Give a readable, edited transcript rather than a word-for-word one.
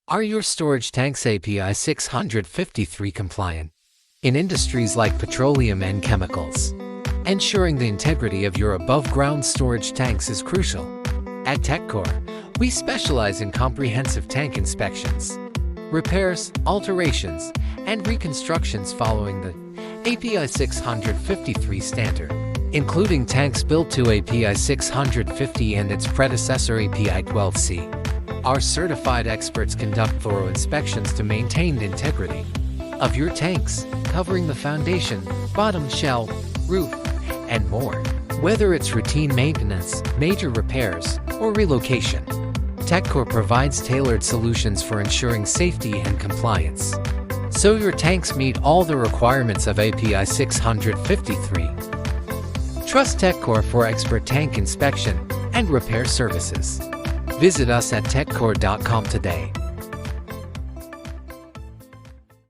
Are your storage tanks API 653 compliant? In industries like petroleum and chemicals, ensuring the integrity of your above-ground storage tanks is crucial. At TechCorr, we specialize in comprehensive tank inspections, repairs, alterations, and reconstructions following the API 653 standard, including tanks built to API 650 and its predecessor API 12C. Our certified experts conduct thorough inspections to maintain the integrity of your tanks, covering the foundation, bottom shell, roof, and more. Whether it's routine maintenance, major repairs, or relocation, TechCorr provides tailored solutions for ensuring safety and compliance, so your tanks meet all the requirements of API 653. Trust TechCorr for expert tank inspection and repair services. Visit us at techcorr.com today.